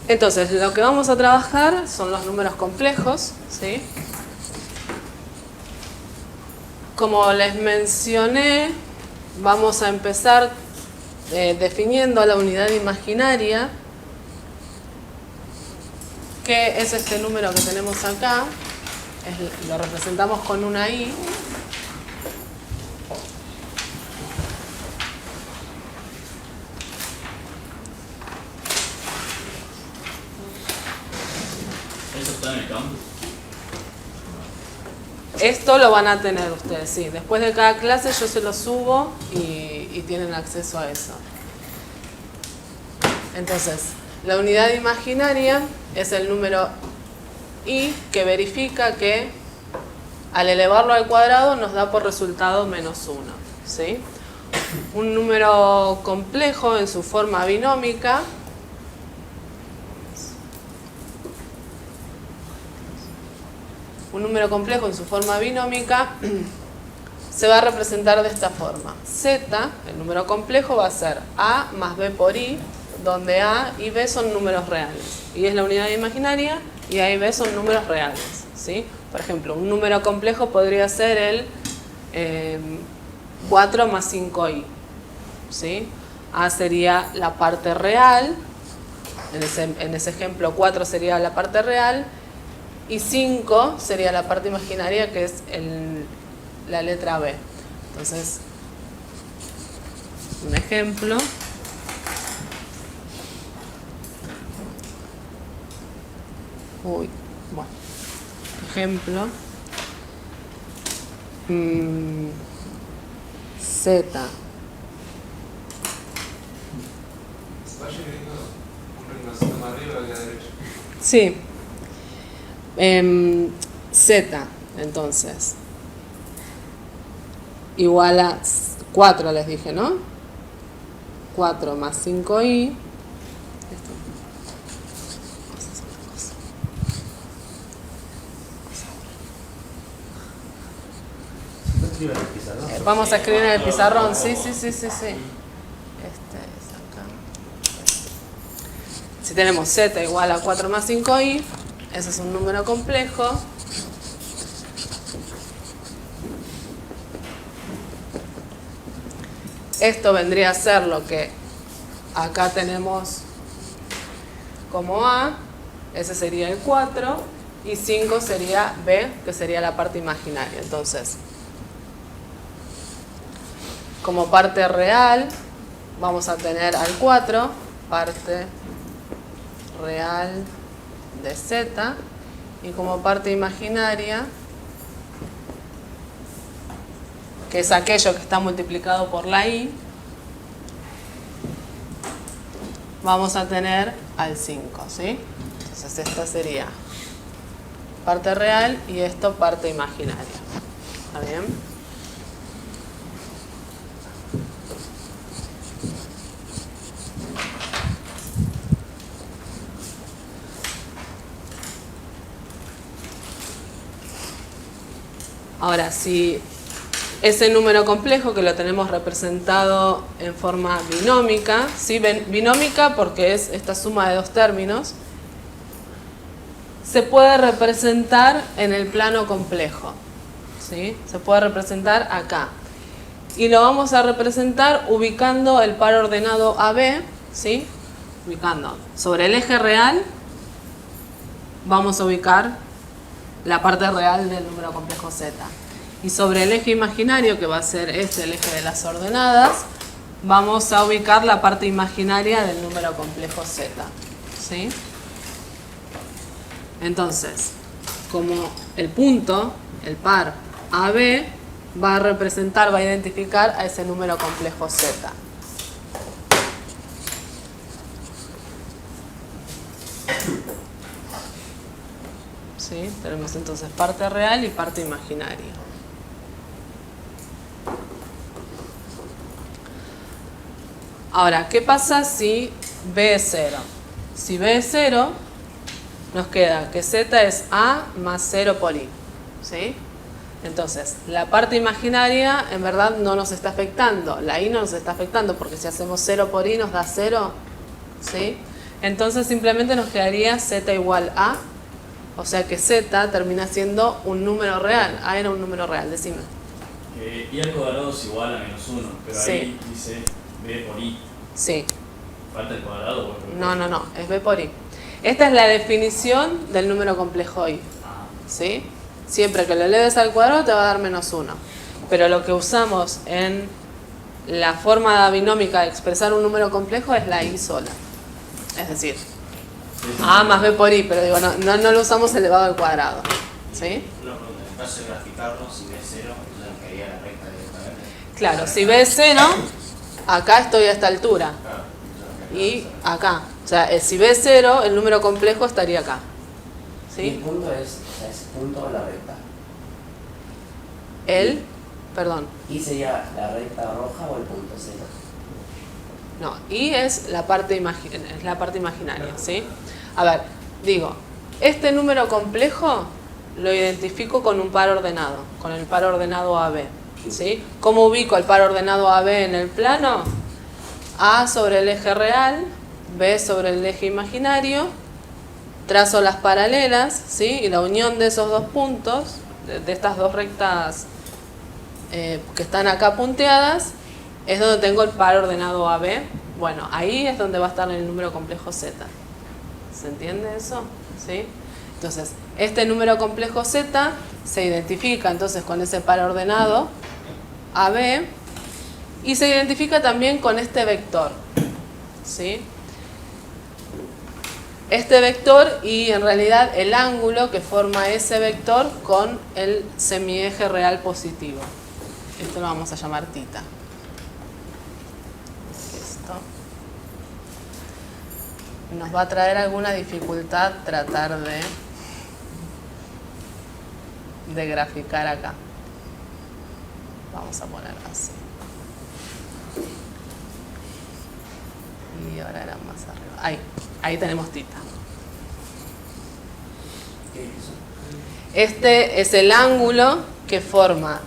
Entonces, lo que vamos a trabajar son los números complejos, ¿sí? Como les mencioné, vamos a empezar definiendo la unidad imaginaria, que es este número que tenemos acá, lo representamos con una I. ¿Eso está en el campus? Esto lo van a tener ustedes, sí. Después de cada clase yo se lo subo y tienen acceso a eso. Entonces, la unidad imaginaria es el número I que verifica que al elevarlo al cuadrado nos da por resultado menos 1, ¿sí? Un número complejo en su forma binómica se va a representar de esta forma. Z, el número complejo, va a ser A más B por I, donde A y B son números reales. I es la unidad imaginaria y A y B son números reales, ¿sí? Por ejemplo, un número complejo podría ser el 4 más 5i, ¿sí? A sería la parte real, en ese ejemplo 4 sería la parte real, y 5 sería la parte imaginaria, que es la letra B. Entonces, un ejemplo. Bueno. Ejemplo. Z. Vaya viendo un rengloncito más arriba que a la derecha. Sí. Z, entonces, igual a 4, les dije, ¿no? 4 más 5i. Vamos a escribir en el pizarrón, sí. Este es acá. Si tenemos Z igual a 4 más 5i, ese es un número complejo. Esto vendría a ser lo que acá tenemos como A, ese sería el 4, y 5 sería B, que sería la parte imaginaria. Entonces, como parte real, vamos a tener al 4, parte real de Z, y como parte imaginaria, que es aquello que está multiplicado por la I, vamos a tener al 5, ¿sí? Entonces esta sería parte real y esto parte imaginaria. ¿Está bien? Ahora, si ese número complejo que lo tenemos representado en forma binómica, ¿sí? Binómica porque es esta suma de dos términos, se puede representar en el plano complejo, ¿sí? Se puede representar acá. Y lo vamos a representar ubicando el par ordenado AB, ¿sí? Ubicando sobre el eje real, vamos a ubicar la parte real del número complejo Z. Y sobre el eje imaginario, que va a ser el eje de las ordenadas, vamos a ubicar la parte imaginaria del número complejo Z, ¿sí? Entonces, como el punto, el par AB, va a identificar a ese número complejo Z. ¿Sí? Tenemos entonces parte real y parte imaginaria. Ahora, ¿qué pasa si B es 0? Si B es 0, nos queda que Z es A más 0 por I, ¿sí? Entonces, la parte imaginaria en verdad no nos está afectando, la I no nos está afectando, porque si hacemos 0 por I nos da 0, ¿sí? Entonces simplemente nos quedaría z igual a, o sea que z termina siendo un número real. A era un número real, decime. Y al cuadrado es igual a menos 1, pero Sí. ahí dice b por i. Sí. ¿Falta el cuadrado? O No, es b por i. Esta es la definición del número complejo i. Ah, ¿Sí? Siempre que lo eleves al cuadrado te va a dar menos 1. Pero lo que usamos en la forma binómica de expresar un número complejo es la i sola. Es decir, sí, sí, a sí. más b por i, pero digo, no lo usamos elevado al cuadrado. ¿Sí? Una pregunta, en el caso de graficarlo, si ve 0, entonces nos quedaría la recta directamente. Claro, si b es 0, acá estoy a esta altura. Claro, entonces nos Y quedaría la acá. O sea, si b es 0, el número complejo estaría acá. Y el ¿Sí? punto es punto o la recta. El, perdón, ¿Y sería la recta roja o el punto Z? no, y es la parte imaginaria, ¿sí? A ver, digo, este número complejo lo identifico con un par ordenado, con el par ordenado AB, ¿sí? ¿Cómo ubico el par ordenado AB en el plano? A sobre el eje real, B sobre el eje imaginario, trazo las paralelas, ¿sí? Y la unión de esos dos puntos, de estas dos rectas que están acá punteadas, es donde tengo el par ordenado AB. Bueno, ahí es donde va a estar el número complejo Z. ¿Se entiende eso? ¿Sí? Entonces, este número complejo Z se identifica entonces con ese par ordenado AB y se identifica también con este vector. ¿Sí? Este vector y en realidad el ángulo que forma ese vector con el semieje real positivo. Esto lo vamos a llamar tita. Esto nos va a traer alguna dificultad tratar de graficar acá. Vamos a poner así. Y ahora era más arriba. Ahí tenemos tita. ¿Qué es eso? Este es el ángulo que forma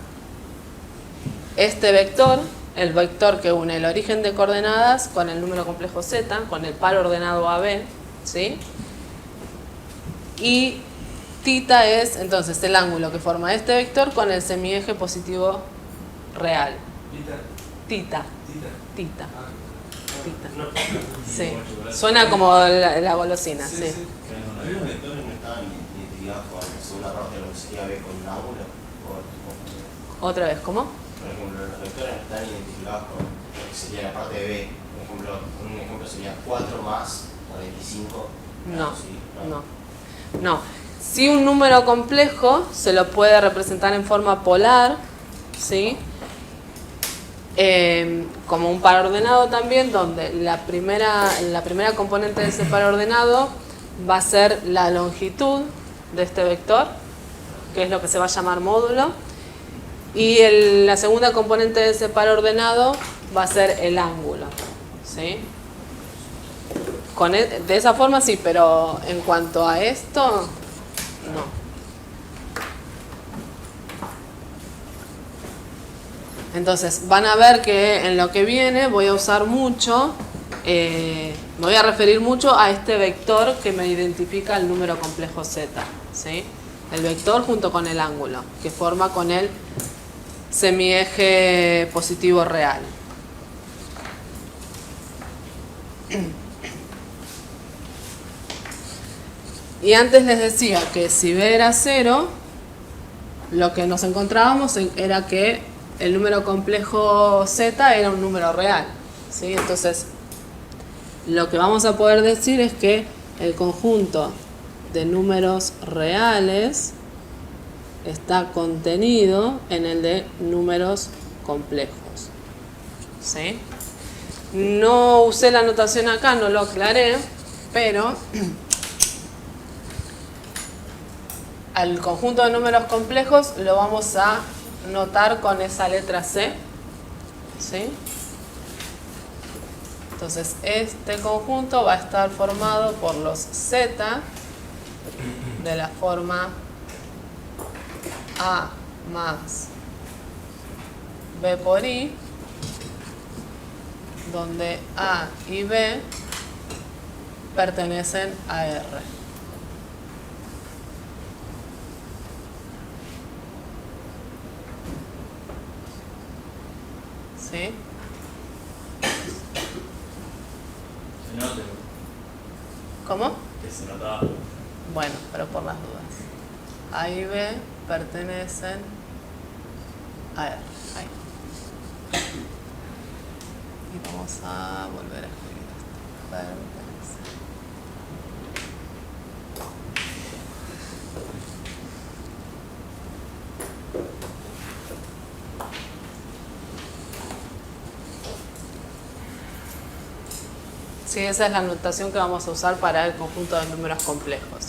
este vector, el vector que une el origen de coordenadas con el número complejo Z, con el par ordenado AB, ¿sí? Y tita es entonces el ángulo que forma este vector con el semieje positivo real. Tita, Tita, tita. tita, Ah, tita. Sí. Suena como la golosina, sí. Los vectores no estaban identificados con la segunda parte de lo que sería B con un ángulo. Otra vez, ¿cómo? Por ejemplo, los vectores no están identificados con lo que sería la parte de B. Por ejemplo, un ejemplo sería 4 más 45. No, Sí, no. Si un número complejo se lo puede representar en forma polar, ¿sí? Como un par ordenado también, donde la primera componente de ese par ordenado va a ser la longitud de este vector, que es lo que se va a llamar módulo, y la segunda componente de ese par ordenado va a ser el ángulo, ¿sí? De esa forma sí, pero en cuanto a esto, no. Entonces van a ver que en lo que viene voy a usar mucho, me voy a referir mucho a este vector que me identifica el número complejo Z, ¿sí? El vector junto con el ángulo, que forma con el semieje positivo real. Y antes les decía que si B era 0, lo que nos encontrábamos era que el número complejo Z era un número real, ¿sí? Entonces, lo que vamos a poder decir es que el conjunto de números reales está contenido en el de números complejos, ¿sí? No usé la notación acá, no lo aclaré, pero al conjunto de números complejos lo vamos a notar con esa letra C, ¿sí? Entonces este conjunto va a estar formado por los Z de la forma A más B por I, donde A y B pertenecen a R. ¿Sí? Se note ¿Cómo? que se notaba. Bueno, pero por las dudas. A y B pertenecen a R. Ahí. Y vamos a volver a escribir esto. Pertenecen. Sí, esa es la notación que vamos a usar para el conjunto de números complejos.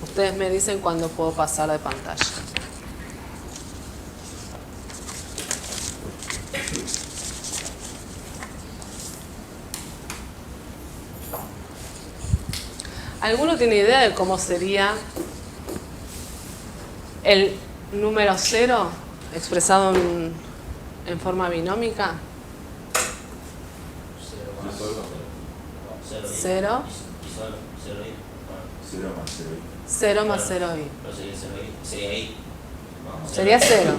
Ustedes me dicen cuándo puedo pasar de pantalla. ¿Alguno tiene idea de cómo sería el número 0 expresado en forma binómica? 0 0 más 0i. Sería 0.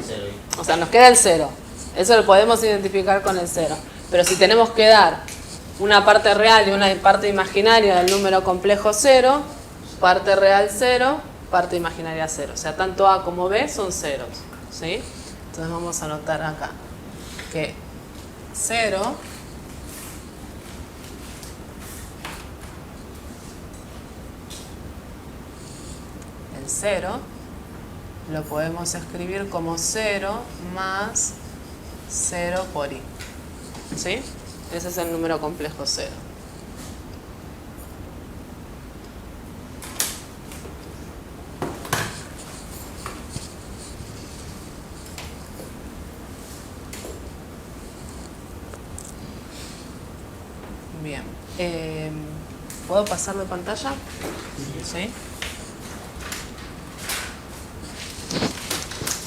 O sea, nos queda el 0. Eso lo podemos identificar con el 0. Pero si tenemos que dar una parte real y una parte imaginaria del número complejo 0, parte real 0, parte imaginaria 0. O sea, tanto A como B son ceros, ¿sí? Entonces vamos a anotar acá que 0 el 0 lo podemos escribir como 0 más 0 por i, ¿sí? Ese es el número complejo 0. Bien. ¿Puedo pasar de pantalla? ¿Sí?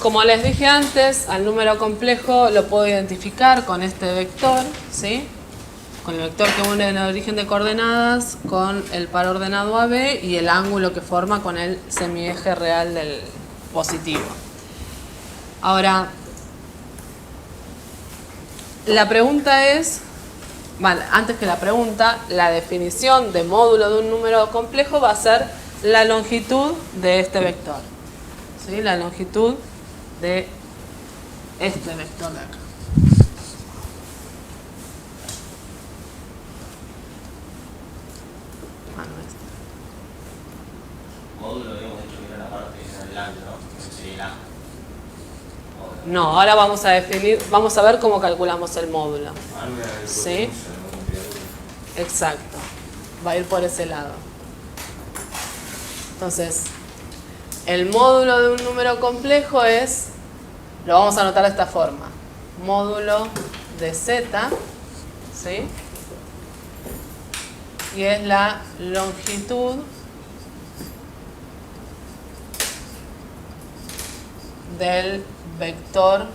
Como les dije antes, al número complejo lo puedo identificar con este vector, ¿sí? Con el vector que une el origen de coordenadas, con el par ordenado AB y el ángulo que forma con el semieje real del positivo. Ahora, la pregunta es, vale, antes que la pregunta, la definición de módulo de un número complejo va a ser la longitud de este vector, ¿sí? La longitud de este vector de acá. Módulo habíamos dicho que era la parte adelante, ¿no? Que sería el A. No, ahora vamos a definir, vamos a ver cómo calculamos el módulo. ¿Sí? Exacto. Va a ir por ese lado. Entonces, el módulo de un número complejo es, lo vamos a anotar de esta forma, módulo de z, ¿sí? Y es la longitud del vector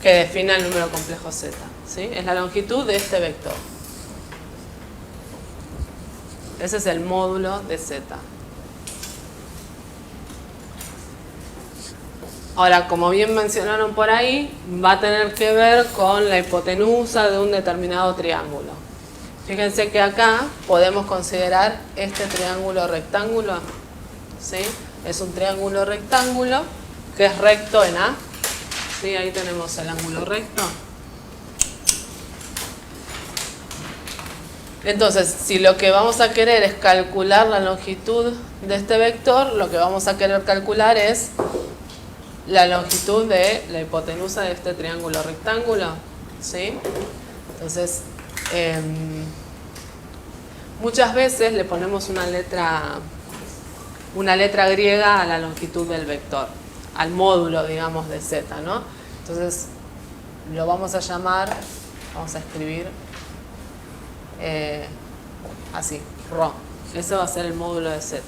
que define el número complejo z, ¿sí? Es la longitud de este vector. Ese es el módulo de z. Ahora, como bien mencionaron por ahí, va a tener que ver con la hipotenusa de un determinado triángulo. Fíjense que acá podemos considerar este triángulo rectángulo, ¿sí? Es un triángulo rectángulo que es recto en A. ¿Sí? Ahí tenemos el ángulo recto. Entonces, si lo que vamos a querer es calcular la longitud de este vector, lo que vamos a querer calcular es la longitud de la hipotenusa de este triángulo rectángulo, ¿sí? Entonces, muchas veces le ponemos una letra griega a la longitud del vector, al módulo, digamos, de z, ¿no? Entonces, lo vamos a llamar Vamos a escribir así, rho. Ese va a ser el módulo de z.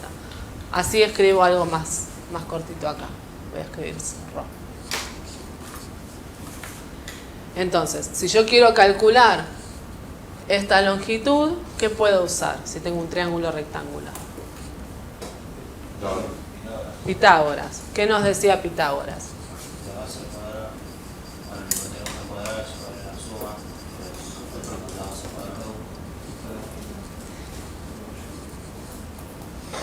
Así escribo algo más cortito acá. Voy a escribir rho. Entonces, si yo quiero calcular esta longitud, ¿qué puedo usar si tengo un triángulo rectangular? Pitágoras. ¿Qué nos decía Pitágoras? La base al cuadrado, bueno, el hipotético al cuadrado sobre la suma de los otros la base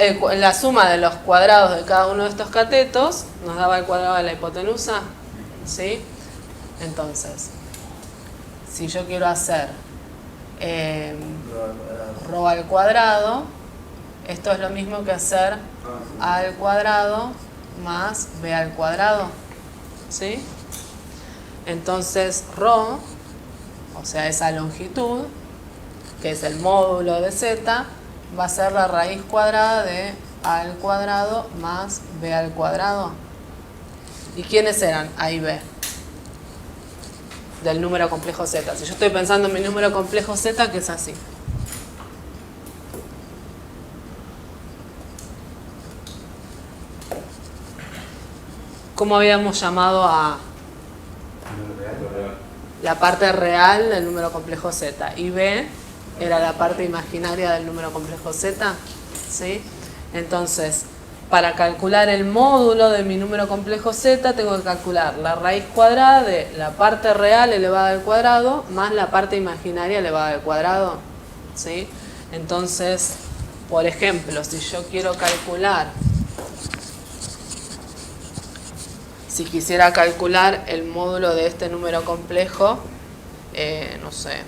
al cuadrado. La suma de los cuadrados de cada uno de estos catetos nos daba el cuadrado de la hipotenusa, ¿sí? Entonces, si yo quiero hacer rho al cuadrado, esto es lo mismo que hacer a al cuadrado más b al cuadrado, ¿sí? Entonces rho, o sea, esa longitud, que es el módulo de z, va a ser la raíz cuadrada de a al cuadrado más b al cuadrado. ¿Y quiénes eran a y b? Del número complejo z. Si yo estoy pensando en mi número complejo z, que es así. ¿Cómo habíamos llamado a la parte real del número complejo z? Y b era la parte imaginaria del número complejo z, ¿sí? Entonces, para calcular el módulo de mi número complejo z, tengo que calcular la raíz cuadrada de la parte real elevada al cuadrado más la parte imaginaria elevada al cuadrado, ¿sí? Entonces, por ejemplo, si yo quiero calcular, si quisiera calcular el módulo de este número complejo, no sé,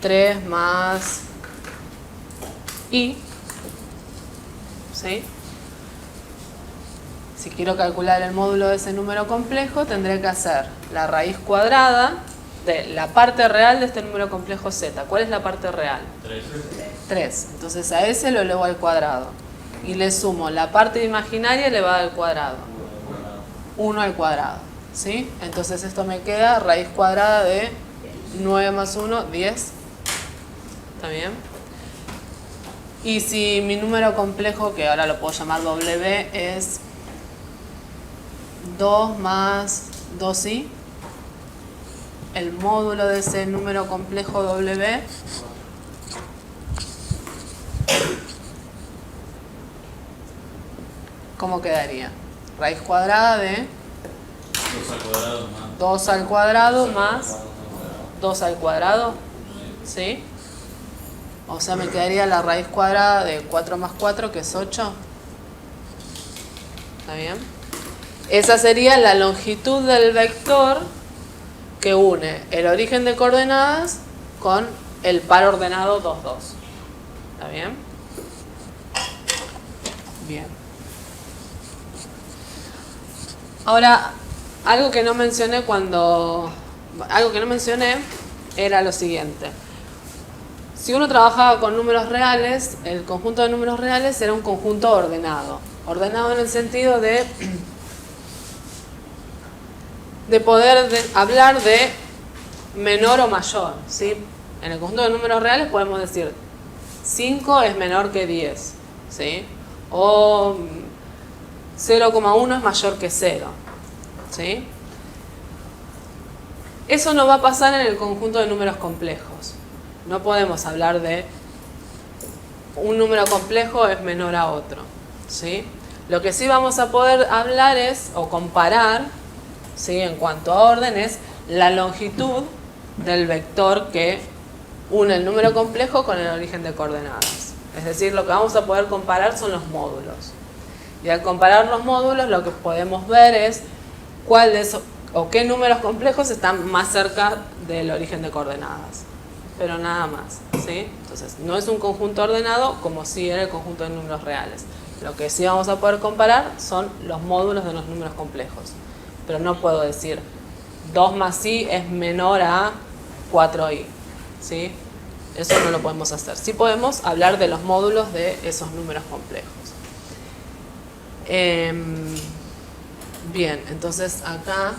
3 más i, ¿sí? Si quiero calcular el módulo de ese número complejo, tendré que hacer la raíz cuadrada de la parte real de este número complejo z. ¿Cuál es la parte real? 3. Entonces a ese lo elevo al cuadrado. Y le sumo la parte imaginaria elevada al cuadrado. 1 al cuadrado, ¿sí? Entonces esto me queda raíz cuadrada de 9 más 1, 10. ¿Está bien? Y si mi número complejo, que ahora lo puedo llamar W, es 2 más 2i, el módulo de ese número complejo W ¿cómo quedaría? Raíz cuadrada de 2 al cuadrado más 2 al cuadrado, ¿sí? O sea, me quedaría la raíz cuadrada de 4 más 4, que es 8. ¿Está bien? Esa sería la longitud del vector que une el origen de coordenadas con el par ordenado 2, 2. ¿Está bien? Bien. Ahora, algo que no mencioné era lo siguiente. Si uno trabajaba con números reales, el conjunto de números reales era un conjunto ordenado. Ordenado en el sentido de poder hablar de menor o mayor, ¿sí? En el conjunto de números reales podemos decir 5 es menor que 10, ¿sí? O 0,1 es mayor que 0, ¿sí? Eso no va a pasar en el conjunto de números complejos. No podemos hablar de un número complejo es menor a otro, ¿sí? Lo que sí vamos a poder hablar es, o comparar, ¿sí? En cuanto a orden, es la longitud del vector que une el número complejo con el origen de coordenadas. Es decir, lo que vamos a poder comparar son los módulos. Y al comparar los módulos, lo que podemos ver es cuál de esos, o qué números complejos están más cerca del origen de coordenadas. Pero nada más, ¿sí? Entonces, no es un conjunto ordenado como si era el conjunto de números reales. Lo que sí vamos a poder comparar son los módulos de los números complejos. Pero no puedo decir 2 más i es menor a 4i, ¿sí? Eso no lo podemos hacer. Sí podemos hablar de los módulos de esos números complejos. Bien, entonces acá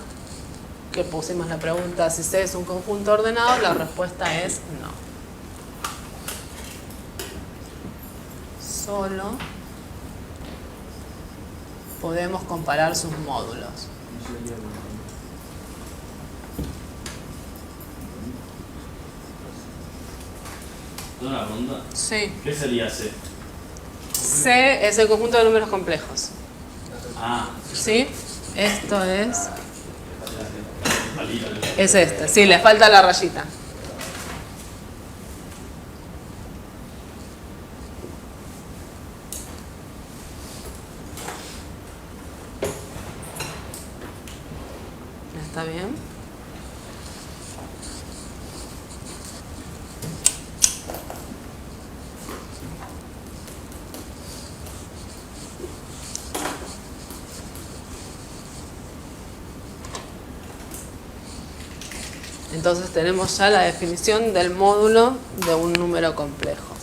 que pusimos la pregunta si C es un conjunto ordenado, la respuesta es no. Solo podemos comparar sus módulos. ¿Una pregunta? Sí. ¿Qué sería C? C es el conjunto de números complejos. Ah, ¿Sí? Esto es palito. este. Sí, le falta la rayita. ¿Está bien? Entonces tenemos ya la definición del módulo de un número complejo.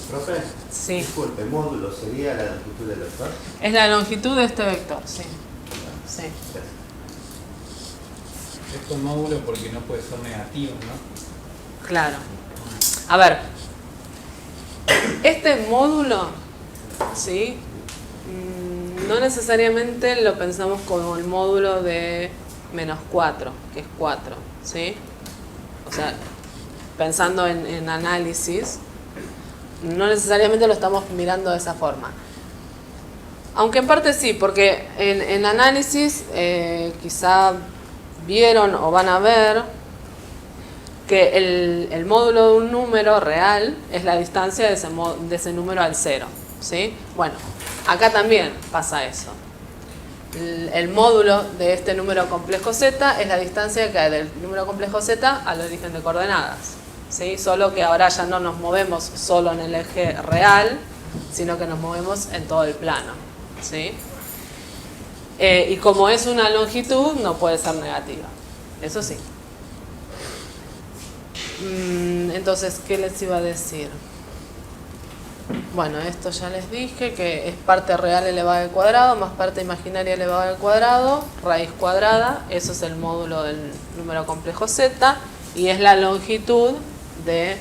Profe, Sí. disculpe, módulo sería la longitud del vector. Es la longitud de este vector, sí. Sí. Es un módulo porque no puede ser negativo, ¿no? Claro. A ver, este módulo, ¿sí? No necesariamente lo pensamos como el módulo de menos 4, que es 4, ¿sí? O sea, pensando en análisis, no necesariamente lo estamos mirando de esa forma. Aunque en parte sí, porque en análisis quizá vieron o van a ver que el módulo de un número real es la distancia de ese número al cero, ¿sí? Bueno, acá también pasa eso. El módulo de este número complejo z es la distancia que hay del número complejo z al origen de coordenadas, ¿sí? Solo que ahora ya no nos movemos solo en el eje real, sino que nos movemos en todo el plano, ¿sí? Y como es una longitud, no puede ser negativa, eso sí. Entonces, ¿qué les iba a decir? Bueno, esto ya les dije, que es parte real elevada al cuadrado más parte imaginaria elevada al cuadrado, raíz cuadrada, eso es el módulo del número complejo z, y es la longitud del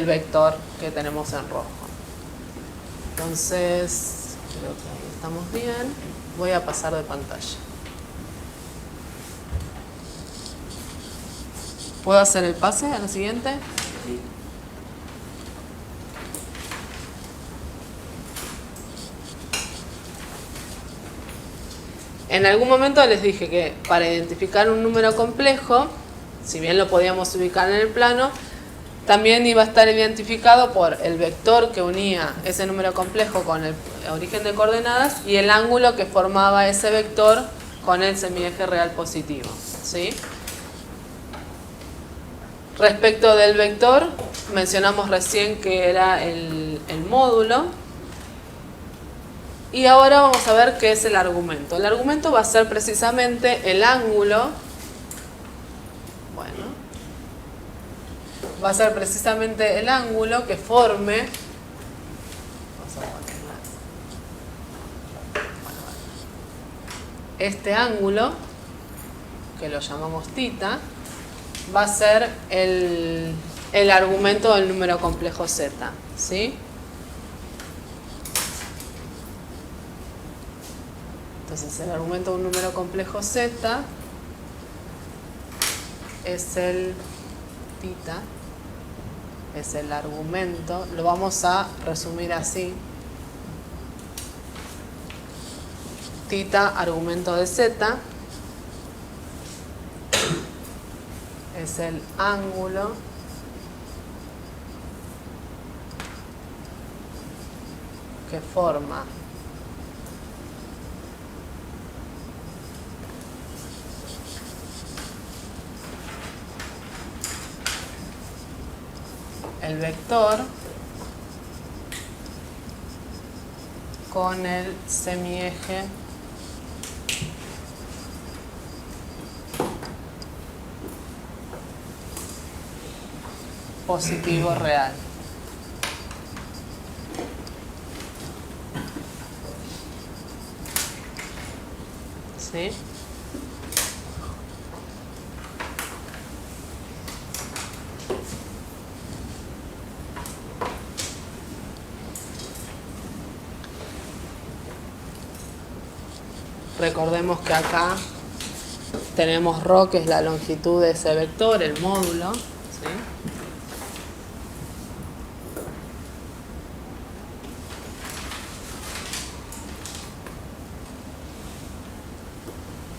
vector que tenemos en rojo. Entonces, creo que ahí estamos bien. Voy a pasar de pantalla. ¿Puedo hacer el pase a la siguiente? Sí. En algún momento les dije que para identificar un número complejo, si bien lo podíamos ubicar en el plano, también iba a estar identificado por el vector que unía ese número complejo con el origen de coordenadas y el ángulo que formaba ese vector con el semieje real positivo, ¿sí? Respecto del vector, mencionamos recién que era el módulo. Y ahora vamos a ver qué es el argumento. El argumento va a ser precisamente el ángulo. Bueno. Va a ser precisamente el ángulo que forme. Vamos a ponerla. Este ángulo, que lo llamamos θ, va a ser el argumento del número complejo z, ¿sí? Entonces el argumento de un número complejo z es el θ, es el argumento, lo vamos a resumir así. θ, argumento de z, es el ángulo que forma el vector con el semieje positivo real. ¿Sí? Recordemos que acá tenemos ρ, que es la longitud de ese vector, el módulo, ¿sí?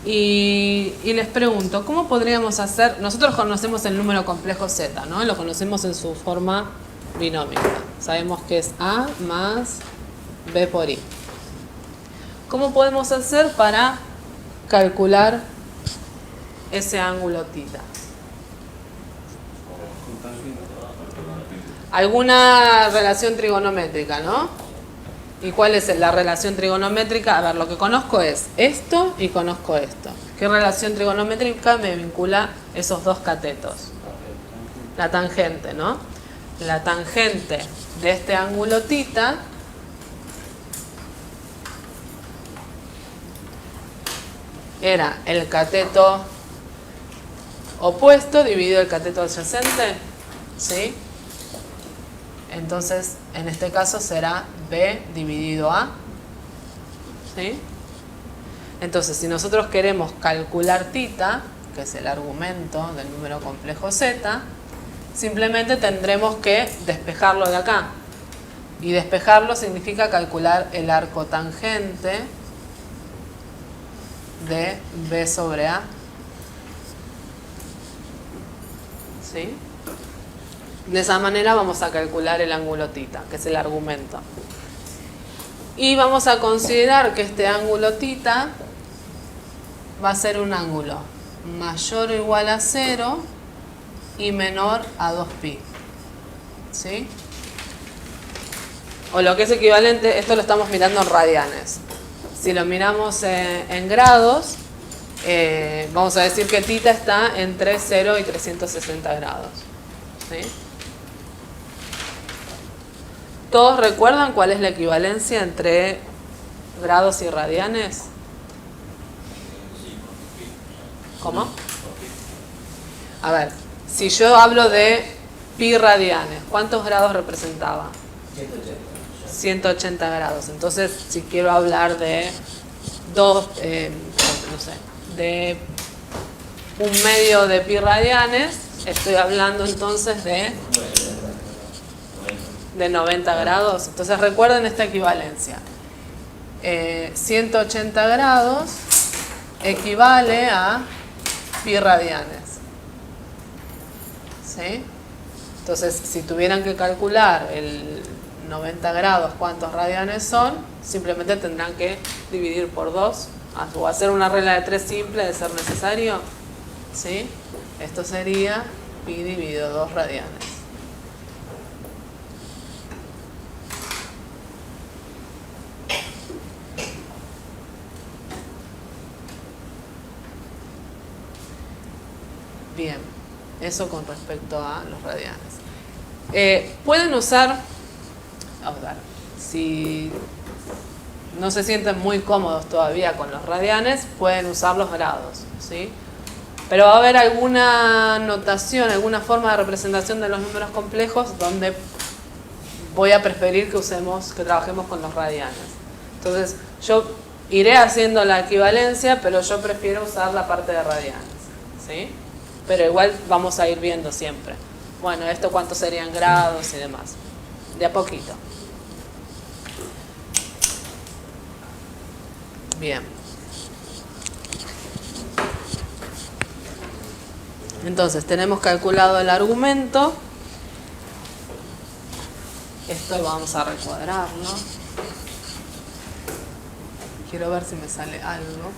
Y les pregunto, ¿cómo podríamos hacer? Nosotros conocemos el número complejo z, ¿no? Lo conocemos en su forma binómica. Sabemos que es a más b por i. ¿Cómo podemos hacer para calcular ese ángulo θ? Alguna relación trigonométrica, ¿no? ¿Y cuál es la relación trigonométrica? A ver, lo que conozco es esto y conozco esto. ¿Qué relación trigonométrica me vincula esos dos catetos? La tangente, ¿no? La tangente de este ángulo θ era el cateto opuesto dividido el cateto adyacente, ¿sí? Entonces, en este caso será B dividido A, ¿sí? Entonces, si nosotros queremos calcular θ, que es el argumento del número complejo z, simplemente tendremos que despejarlo de acá. Y despejarlo significa calcular el arco tangente de B sobre A, ¿sí? De esa manera vamos a calcular el ángulo θ, que es el argumento. Y vamos a considerar que este ángulo θ va a ser un ángulo mayor o igual a 0 y menor a 2π, ¿sí? O lo que es equivalente, esto lo estamos mirando en radianes. Si lo miramos en grados, vamos a decir que θ está entre 0 y 360 grados, ¿sí? ¿Todos recuerdan cuál es la equivalencia entre grados y radianes? ¿Cómo? A ver, si yo hablo de pi radianes, ¿cuántos grados representaba? 180 grados. Entonces, si quiero hablar de de un medio de pi radianes, estoy hablando entonces de 90 grados. Entonces recuerden esta equivalencia. 180 grados equivale a pi radianes, ¿sí? Entonces, si tuvieran que calcular el 90 grados cuántos radianes son, simplemente tendrán que dividir por 2 o hacer una regla de 3 simple de ser necesario, ¿sí? Esto sería pi dividido 2 radianes. Bien, eso con respecto a los radianes. Pueden usar, a ver, si no se sienten muy cómodos todavía con los radianes, pueden usar los grados, ¿sí? Pero va a haber alguna notación, alguna forma de representación de los números complejos donde voy a preferir que trabajemos con los radianes. Entonces, yo iré haciendo la equivalencia, pero yo prefiero usar la parte de radianes, ¿sí? Pero igual vamos a ir viendo siempre. Bueno, esto cuánto serían grados y demás. De a poquito. Bien. Entonces, tenemos calculado el argumento. Esto lo vamos a recuadrarlo. Quiero ver si me sale algo.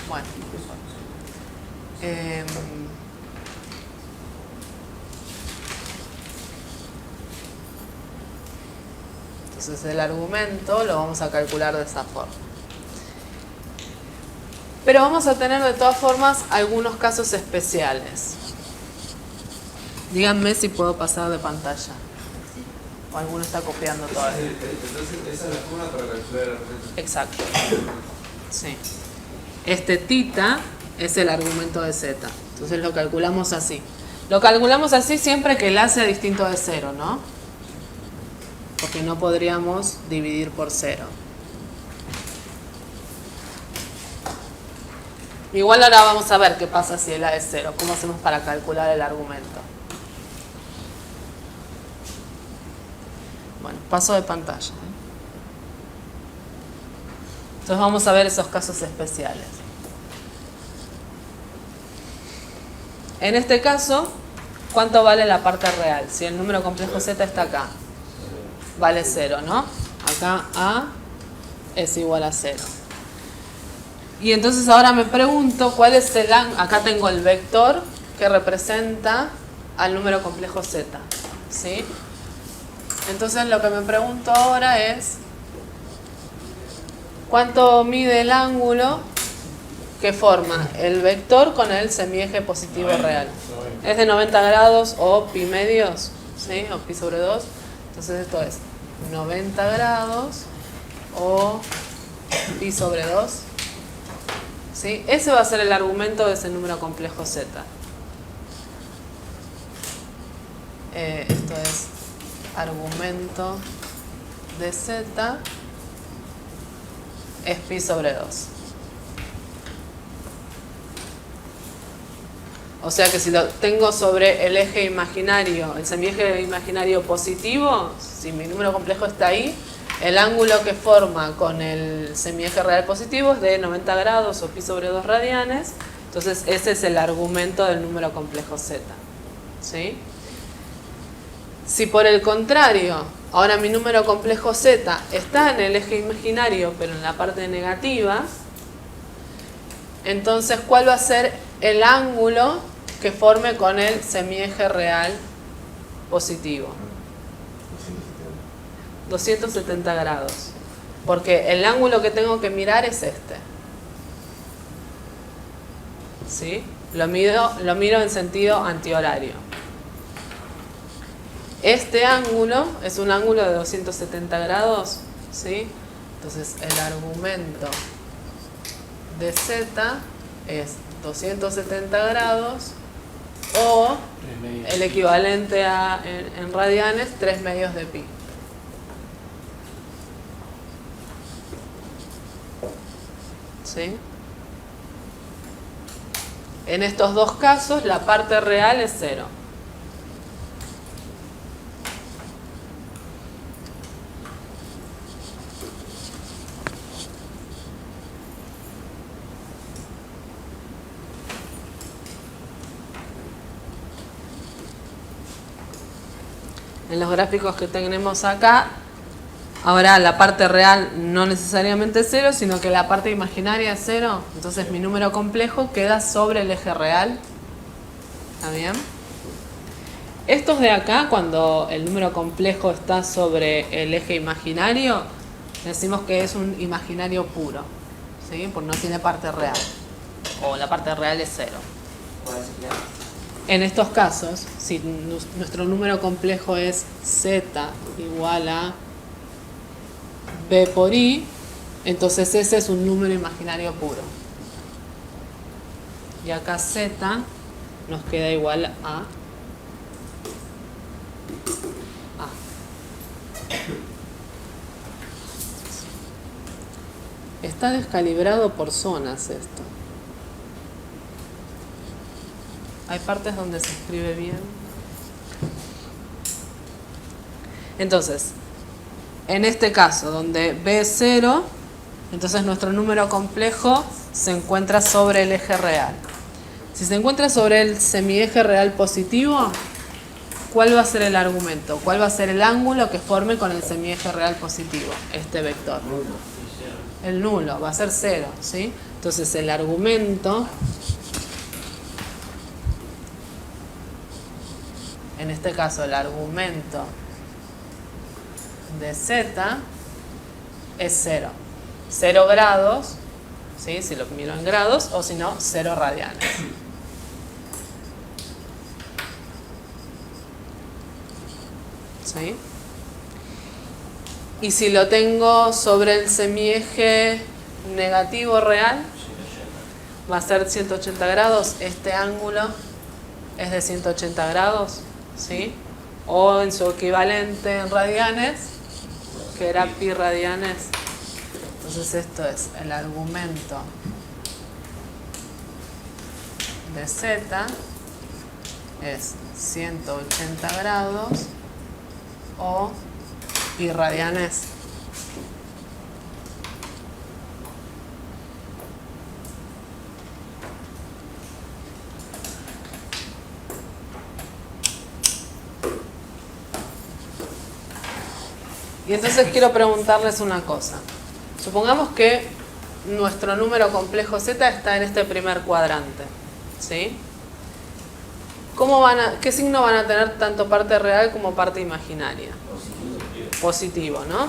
Bueno. Entonces el argumento lo vamos a calcular de esa forma. Pero vamos a tener de todas formas algunos casos especiales. Díganme si puedo pasar de pantalla. O alguno está copiando todavía. Entonces, esa es la forma para calcular la representación. Exacto. Sí. Este tita es el argumento de z. Entonces lo calculamos así. Lo calculamos así siempre que el a sea distinto de 0, ¿no? Porque no podríamos dividir por 0. Igual ahora vamos a ver qué pasa si el a es 0. ¿Cómo hacemos para calcular el argumento? Bueno, paso de pantalla. Entonces vamos a ver esos casos especiales. En este caso, ¿cuánto vale la parte real? Si el número complejo z está acá, vale 0, ¿no? Acá a es igual a 0. Y entonces ahora me pregunto cuál es el ángulo. Acá tengo el vector que representa al número complejo z, ¿sí? Entonces lo que me pregunto ahora es ¿cuánto mide el ángulo que forma el vector con el semieje positivo real? Es de 90 grados o pi medios, ¿sí? O pi sobre 2. Entonces esto es 90 grados o pi sobre 2. ¿Sí? Ese va a ser el argumento de ese número complejo z. Esto es argumento de z es pi sobre 2. O sea que si lo tengo sobre el eje imaginario, el semieje imaginario positivo, si mi número complejo está ahí, el ángulo que forma con el semieje real positivo es de 90 grados o pi sobre 2 radianes. Entonces ese es el argumento del número complejo z. ¿Sí? Si por el contrario, ahora mi número complejo z está en el eje imaginario, pero en la parte negativa, entonces ¿cuál va a ser el ángulo que forme con el semieje real positivo? 270 grados. Porque el ángulo que tengo que mirar es este. ¿Sí? Lo miro en sentido antihorario. Este ángulo es un ángulo de 270 grados, ¿sí? Entonces el argumento de z es 270 grados o el equivalente a en radianes 3 medios de pi. ¿Sí? En estos dos casos la parte real es 0. En los gráficos que tenemos acá, ahora la parte real no necesariamente es 0, sino que la parte imaginaria es 0. Entonces mi número complejo queda sobre el eje real. ¿Está bien? Estos de acá, cuando el número complejo está sobre el eje imaginario, decimos que es un imaginario puro, ¿sí? Porque no tiene parte real. O la parte real es 0. ¿Cuál sería? En estos casos, si nuestro número complejo es z igual a b por i, entonces ese es un número imaginario puro. Y acá z nos queda igual a a. Está descalibrado por zonas esto. Hay partes donde se escribe bien. Entonces, en este caso, donde b es 0, entonces nuestro número complejo se encuentra sobre el eje real. Si se encuentra sobre el semieje real positivo, ¿cuál va a ser el argumento? ¿Cuál va a ser el ángulo que forme con el semieje real positivo? Este vector. El nulo, va a ser 0, ¿sí? Entonces el argumento, en este caso el argumento de z es 0. 0 grados ¿sí? Si lo miro en grados, o si no, 0 radianes. ¿Sí? Y si lo tengo sobre el semieje negativo real, va a ser 180 grados. Este ángulo es de 180 grados, ¿sí? O en su equivalente en radianes, que era pi radianes. Entonces esto es el argumento de z, es 180 grados o pi radianes. Y entonces quiero preguntarles una cosa. Supongamos que nuestro número complejo z está en este primer cuadrante, ¿sí? ¿Qué signo van a tener tanto parte real como parte imaginaria? Positivo, ¿no?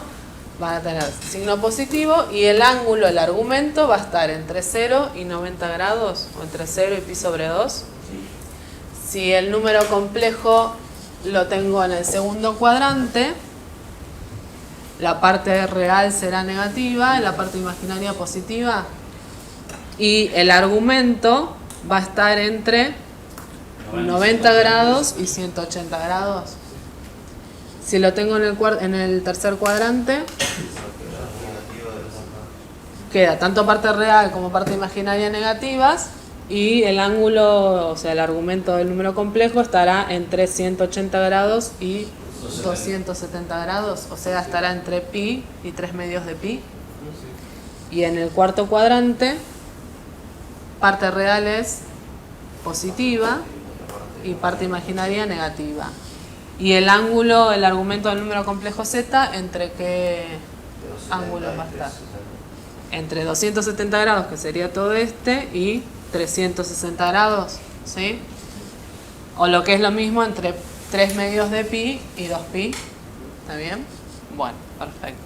Van a tener signo positivo y el ángulo, el argumento, va a estar entre 0 y 90 grados, o entre 0 y pi sobre 2. Si el número complejo lo tengo en el segundo cuadrante, la parte real será negativa, la parte imaginaria positiva, y el argumento va a estar entre 90 grados y 180 grados. Si lo tengo en el tercer cuadrante, queda tanto parte real como parte imaginaria negativas, y el ángulo, o sea, el argumento del número complejo estará entre 180 grados y 270 grados, o sea, estará entre pi y 3 medios de pi. Y en el cuarto cuadrante, parte real es positiva y parte imaginaria negativa. Y el ángulo, el argumento del número complejo z, ¿entre qué ángulos va a estar? Entre 270 grados, que sería todo este, y 360 grados, ¿sí? O lo que es lo mismo, entre 3 medios de pi y 2 pi. ¿Está bien? Bueno, perfecto.